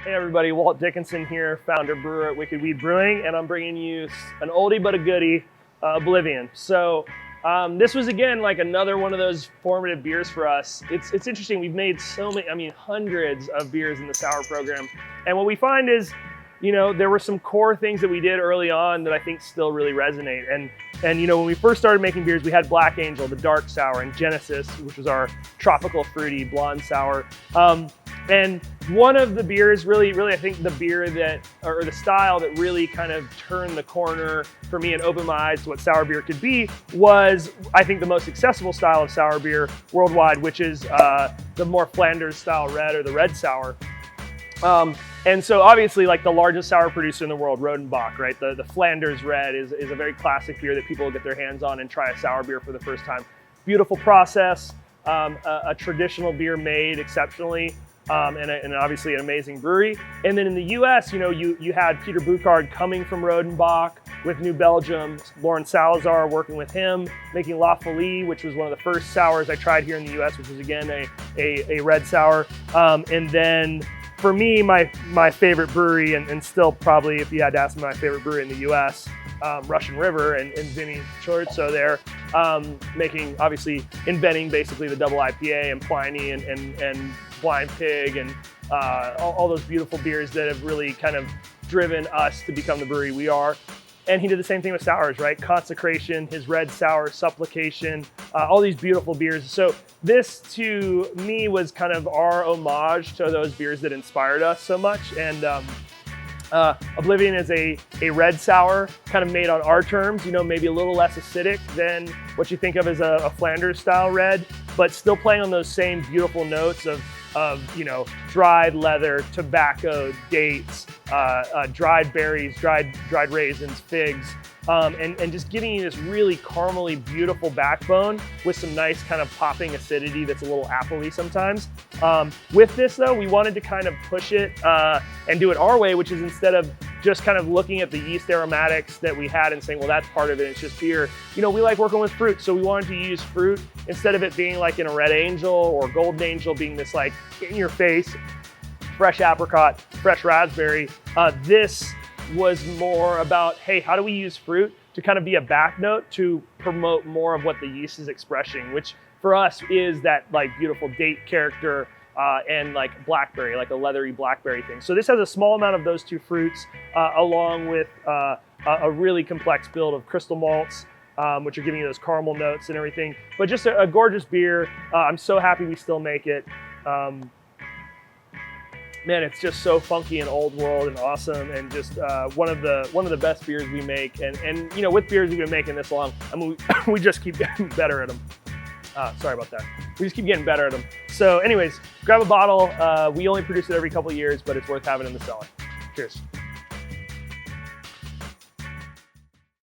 Hey everybody, Walt Dickinson here, founder, brewer at Wicked Weed Brewing, and I'm bringing you an oldie but a goodie, Oblivion. So this was again like another one of those formative beers for us. It's interesting, we've made so many, hundreds of beers in the sour program, and what we find is, there were some core things that we did early on that I think still really resonate. And when we first started making beers, we had Black Angel, the dark sour, and Genesis, which was our tropical fruity blonde sour. And one of the beers, really, I think the beer that, or the style that really kind of turned the corner for me and opened my eyes to what sour beer could be was, I think, the most accessible style of sour beer worldwide, which is the more Flanders style red, or the red sour. And so obviously, like the largest sour producer in the world, Rodenbach, right? The Flanders Red is a very classic beer that people will get their hands on and try a sour beer for the first time. Beautiful process, a traditional beer made exceptionally, and obviously an amazing brewery. And then in the US, you had Peter Bouckaert coming from Rodenbach with New Belgium, Lauren Salazar working with him, making La Folie, which was one of the first sours I tried here in the US, which was again a red sour. And then for me, my favorite brewery, and still probably if you had to ask me my favorite brewery in the US, Russian River and Vinny Chorizo there, inventing basically the double IPA and Pliny and Blind Pig and all those beautiful beers that have really kind of driven us to become the brewery we are. And he did the same thing with sours, right? Consecration, his red sour, Supplication, all these beautiful beers. So this, to me, was kind of our homage to those beers that inspired us so much. And Oblivion is a red sour, kind of made on our terms, maybe a little less acidic than what you think of as a Flanders style red, but still playing on those same beautiful notes of dried leather, tobacco, dates, dried berries, dried raisins, figs, and just giving you this really caramely, beautiful backbone with some nice kind of popping acidity that's a little appley sometimes. With this though, we wanted to kind of push it and do it our way, which is instead of just kind of looking at the yeast aromatics that we had and saying, well, that's part of it, it's just beer. We like working with fruit, so we wanted to use fruit instead of it being like in a Red Angel or Golden Angel being this like in your face, fresh apricot, fresh raspberry. This was more about, hey, how do we use fruit to kind of be a back note to promote more of what the yeast is expressing, which for us is that like beautiful date character and like blackberry, like a leathery blackberry thing. So this has a small amount of those two fruits along with a really complex build of crystal malts, which are giving you those caramel notes and everything. But just a gorgeous beer. I'm so happy we still make it. Man, it's just so funky and old world and awesome, and just one of the best beers we make. And with beers we've been making this long, we just keep getting better at them. Sorry about that. We just keep getting better at them. So anyways, grab a bottle. We only produce it every couple of years, but it's worth having in the cellar. Cheers.